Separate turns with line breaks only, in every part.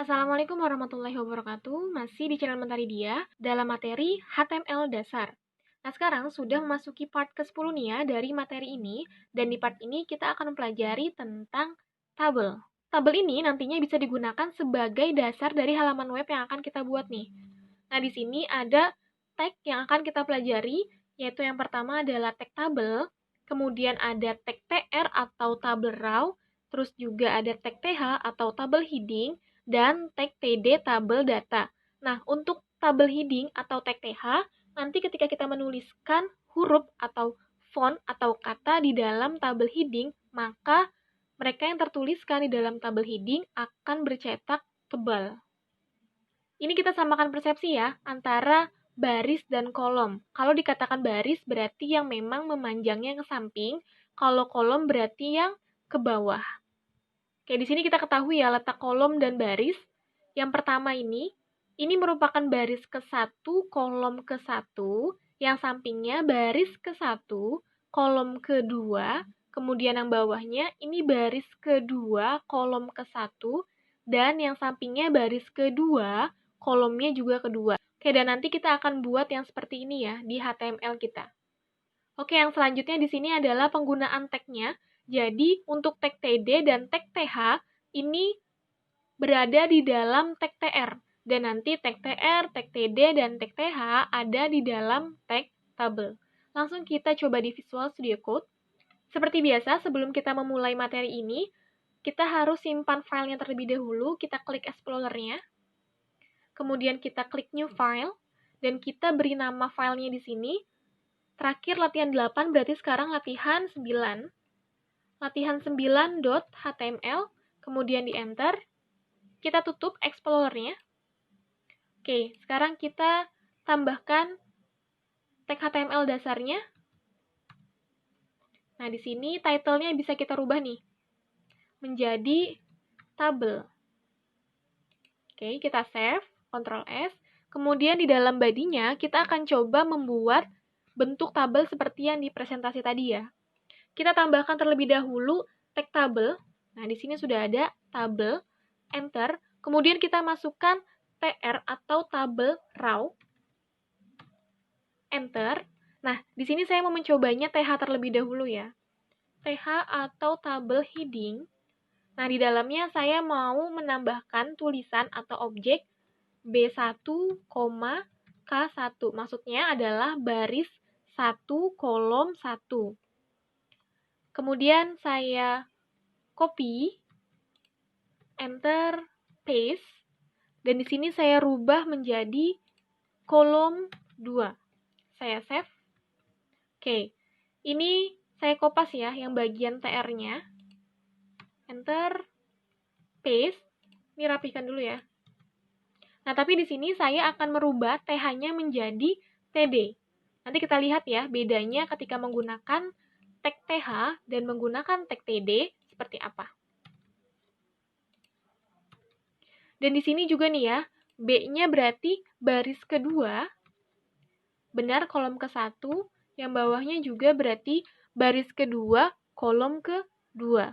Assalamualaikum warahmatullahi wabarakatuh. Masih di channel Mentari Dia dalam materi HTML dasar. Nah, sekarang sudah memasuki part ke-10 nih ya dari materi ini, dan di part ini kita akan mempelajari tentang tabel. Tabel ini nantinya bisa digunakan sebagai dasar dari halaman web yang akan kita buat nih. Nah, di sini ada tag yang akan kita pelajari, yaitu yang pertama adalah tag tabel, kemudian ada tag tr atau tabel raw, terus juga ada tag th atau tabel heading, dan tag td tabel data. Nah, untuk tabel heading atau tag th, nanti ketika kita menuliskan huruf atau font atau kata di dalam tabel heading, maka mereka yang tertuliskan di dalam tabel heading akan bercetak tebal. Ini kita samakan persepsi ya, antara baris dan kolom. Kalau dikatakan baris berarti yang memang memanjangnya ke samping, kalau kolom berarti yang ke bawah. Oke, di sini kita ketahui ya letak kolom dan baris. Yang pertama ini merupakan baris ke-1, kolom ke-1, yang sampingnya baris ke-1, kolom ke-2, kemudian yang bawahnya ini baris ke-2, kolom ke-1, dan yang sampingnya baris ke-2, kolomnya juga kedua. Oke, dan nanti kita akan buat yang seperti ini ya di HTML kita. Oke, yang selanjutnya di sini adalah penggunaan tag-nya. Jadi, untuk tag td dan tag th ini berada di dalam tag tr. Dan nanti tag tr, tag td, dan tag th ada di dalam tag tabel. Langsung kita coba di Visual Studio Code. Seperti biasa, sebelum kita memulai materi ini, kita harus simpan filenya terlebih dahulu. Kita klik Explorer-nya. Kemudian kita klik New File. Dan kita beri nama filenya di sini. Terakhir latihan 8 berarti sekarang latihan 9. Latihan 9.html, kemudian di enter. Kita tutup Explorer-nya. Oke, sekarang kita tambahkan tag HTML dasarnya. Nah, di sini title-nya bisa kita rubah nih, menjadi tabel. Oke, kita save, Ctrl S. Kemudian di dalam body-nya, kita akan coba membuat bentuk tabel seperti yang di presentasi tadi ya. Kita tambahkan terlebih dahulu tag tabel. Nah, di sini sudah ada tabel, enter. Kemudian kita masukkan tr atau tabel raw, enter. Nah, di sini saya mau mencobanya th terlebih dahulu ya. Th atau tabel heading. Nah, di dalamnya saya mau menambahkan tulisan atau objek B1, K1. Maksudnya adalah baris 1, kolom 1. Kemudian saya copy, enter, paste, dan di sini saya rubah menjadi kolom 2. Saya save. Oke, ini saya kopas ya, yang bagian TR-nya. Enter, paste. Ini rapihkan dulu ya. Nah, tapi di sini saya akan merubah TH-nya menjadi TD. Nanti kita lihat ya, bedanya ketika menggunakan tag TH dan menggunakan tag TD seperti apa. Dan di sini juga nih ya, B-nya berarti baris kedua, benar kolom ke-1, yang bawahnya juga berarti baris kedua, kolom ke-2.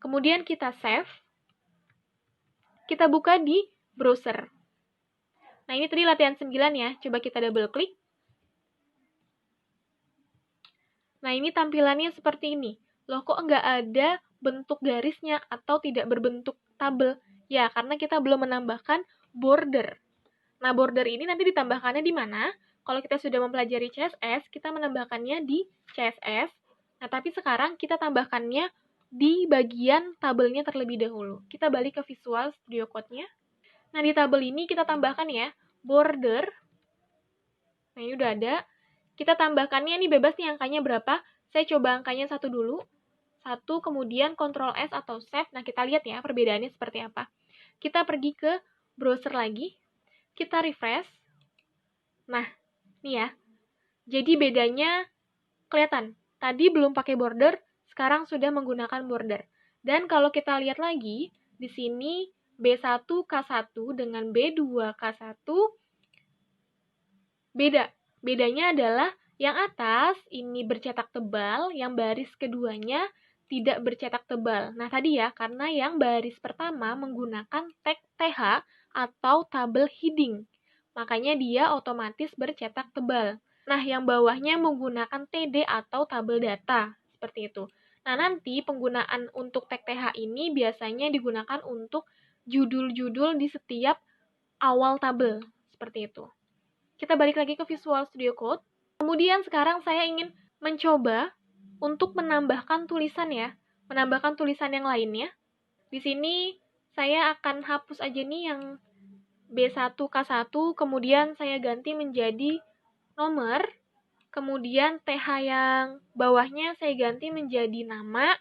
Kemudian kita save, kita buka di browser. Nah, ini tadi latihan 9 ya, coba kita double klik. Nah, ini tampilannya seperti ini. Loh, kok nggak ada bentuk garisnya atau tidak berbentuk tabel? Ya, karena kita belum menambahkan border. Nah, border ini nanti ditambahkannya di mana? Kalau kita sudah mempelajari CSS, kita menambahkannya di CSS. Nah, tapi sekarang kita tambahkannya di bagian tabelnya terlebih dahulu. Kita balik ke Visual Studio Code-nya. Nah, di tabel ini kita tambahkan ya, border. Nah, ini udah ada. Kita tambahkannya, ini bebas nih angkanya berapa. Saya coba angkanya 1 dulu. 1, kemudian Ctrl S atau Save. Nah, kita lihat ya perbedaannya seperti apa. Kita pergi ke browser lagi. Kita refresh. Nah, ini ya. Jadi bedanya kelihatan. Tadi belum pakai border, sekarang sudah menggunakan border. Dan kalau kita lihat lagi, di sini B1 K1 dengan B2 K1 beda. Bedanya adalah yang atas ini bercetak tebal, yang baris keduanya tidak bercetak tebal. Nah, tadi ya, karena yang baris pertama menggunakan tag TH atau tabel heading. Makanya dia otomatis bercetak tebal. Nah, yang bawahnya menggunakan TD atau tabel data. Seperti itu. Nah, nanti penggunaan untuk tag TH ini biasanya digunakan untuk judul-judul di setiap awal tabel. Seperti itu. Kita balik lagi ke Visual Studio Code. Kemudian sekarang saya ingin mencoba untuk menambahkan tulisan ya, menambahkan tulisan yang lainnya. Di sini saya akan hapus aja nih yang B1, K1, kemudian saya ganti menjadi nomor, kemudian TH yang bawahnya saya ganti menjadi nama,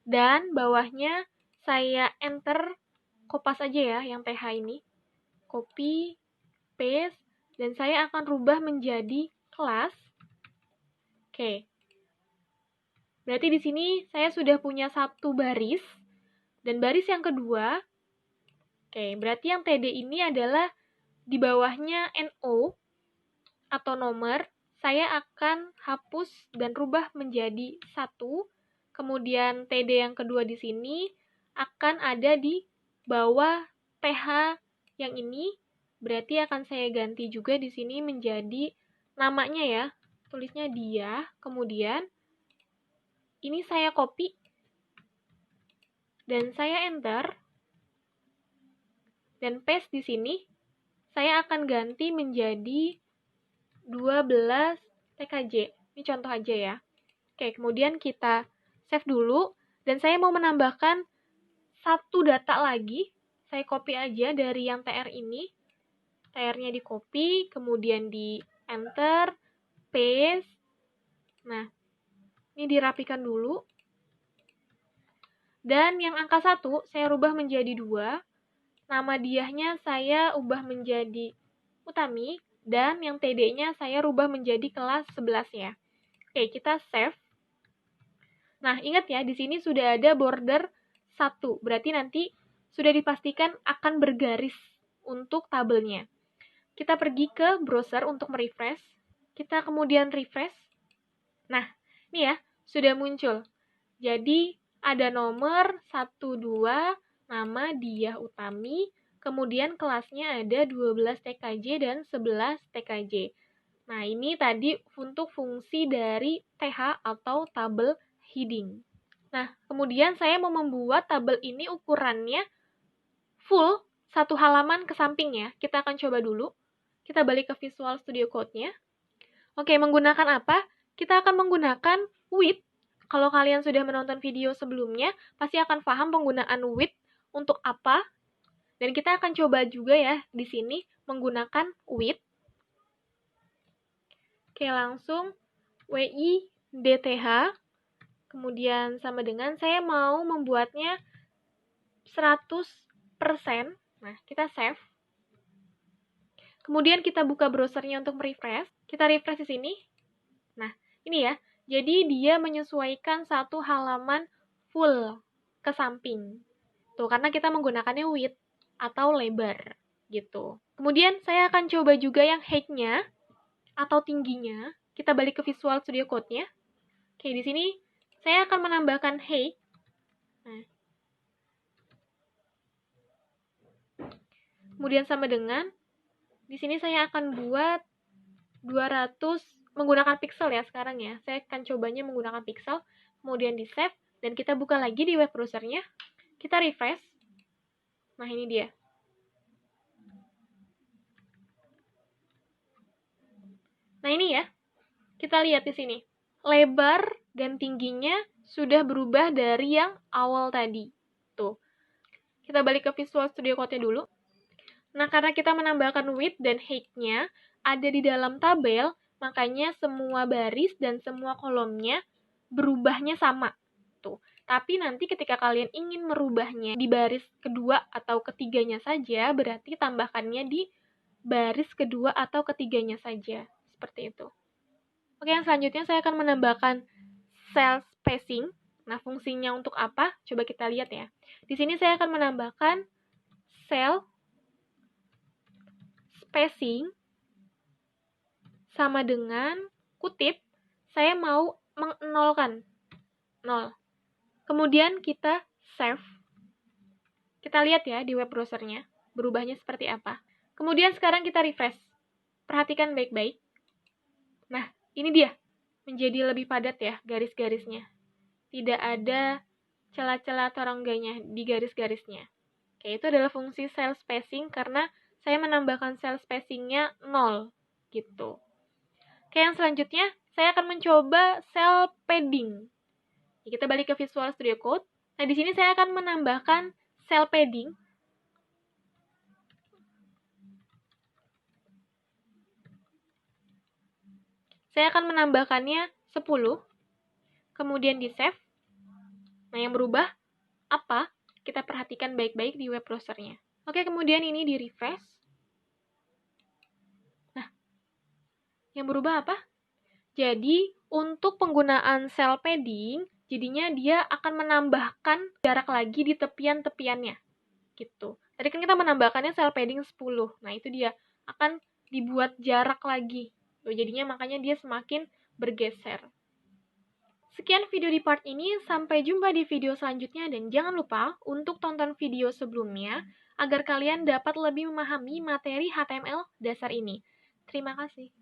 dan bawahnya saya enter, kopas aja ya yang TH ini, copy, paste, dan saya akan rubah menjadi kelas. Oke. Berarti di sini saya sudah punya satu baris, dan baris yang kedua, berarti yang TD ini adalah di bawahnya NO atau nomor, saya akan hapus dan rubah menjadi 1, kemudian TD yang kedua di sini akan ada di bawah TH yang ini, berarti akan saya ganti juga di sini menjadi namanya ya, tulisnya dia, kemudian ini saya copy, dan saya enter, dan paste di sini, saya akan ganti menjadi 12 TKJ. Ini contoh aja ya. Oke, kemudian kita save dulu, dan saya mau menambahkan satu data lagi. Saya copy aja dari yang TR ini. TR-nya di copy, kemudian di enter, paste. Nah, ini dirapikan dulu. Dan yang angka 1 saya rubah menjadi 2. Nama diahnya saya ubah menjadi Utami, dan yang TD-nya saya rubah menjadi kelas 11 ya. Oke, kita save. Nah, ingat ya, di sini sudah ada border 1. Berarti nanti sudah dipastikan akan bergaris untuk tabelnya. Kita pergi ke browser untuk merefresh. Kita kemudian refresh. Nah, ini ya, sudah muncul. Jadi, ada nomor 1, 2, nama dia Utami, kemudian kelasnya ada 12 TKJ dan 11 TKJ. Nah, ini tadi untuk fungsi dari TH atau tabel heading. Nah, kemudian saya mau membuat tabel ini ukurannya full satu halaman ke samping ya. Kita akan coba dulu. Kita balik ke Visual Studio Code-nya. Oke, menggunakan apa? Kita akan menggunakan width. Kalau kalian sudah menonton video sebelumnya, pasti akan paham penggunaan width untuk apa. Dan kita akan coba juga ya di sini menggunakan width. Oke, langsung WIDTH. Kemudian sama dengan saya mau membuatnya 100%. Nah, kita save. Kemudian kita buka browsernya untuk refresh. Kita refresh di sini. Nah, ini ya. Jadi dia menyesuaikan satu halaman full ke samping. Tuh, karena kita menggunakannya width atau lebar gitu. Kemudian saya akan coba juga yang height-nya atau tingginya. Kita balik ke Visual Studio Code-nya. Oke, di sini saya akan menambahkan height. Nah. Kemudian sama dengan di sini saya akan buat 200 menggunakan pixel ya sekarang ya. Saya akan cobanya menggunakan pixel, kemudian di save, dan kita buka lagi di web browsernya. Kita refresh. Nah, ini dia. Nah, ini ya. Kita lihat di sini. Lebar dan tingginya sudah berubah dari yang awal tadi. Tuh. Kita balik ke Visual Studio Code-nya dulu. Nah, karena kita menambahkan width dan height-nya ada di dalam tabel, makanya semua baris dan semua kolomnya berubahnya sama. Tuh. Tapi nanti ketika kalian ingin merubahnya di baris kedua atau ketiganya saja, berarti tambahkannya di baris kedua atau ketiganya saja. Seperti itu. Oke, yang selanjutnya saya akan menambahkan cell spacing. Nah, fungsinya untuk apa? Coba kita lihat ya. Di sini saya akan menambahkan cell spacing sama dengan kutip, saya mau mengnolkan 0. Kemudian kita save. Kita lihat ya di web browsernya, berubahnya seperti apa. Kemudian sekarang kita refresh. Perhatikan baik-baik. Nah, ini dia. Menjadi lebih padat ya garis-garisnya. Tidak ada celah-celah atau rongganya di garis-garisnya. Oke, itu adalah fungsi cell spacing karena saya menambahkan cell spacingnya 0 gitu. Oke, yang selanjutnya saya akan mencoba cell padding. Kita balik ke Visual Studio Code. Nah, di sini saya akan menambahkan cell padding. Saya akan menambahkannya 10. Kemudian di save. Nah, yang berubah apa? Kita perhatikan baik-baik di web browsernya. Oke, kemudian ini di refresh. Nah, yang berubah apa? Jadi, untuk penggunaan cell padding, jadinya dia akan menambahkan jarak lagi di tepian-tepiannya. Gitu. Tadi kan kita menambahkannya cell padding 10. Nah, itu dia. Akan dibuat jarak lagi. Tuh, jadinya makanya dia semakin bergeser. Sekian video di part ini, sampai jumpa di video selanjutnya dan jangan lupa untuk tonton video sebelumnya agar kalian dapat lebih memahami materi HTML dasar ini. Terima kasih.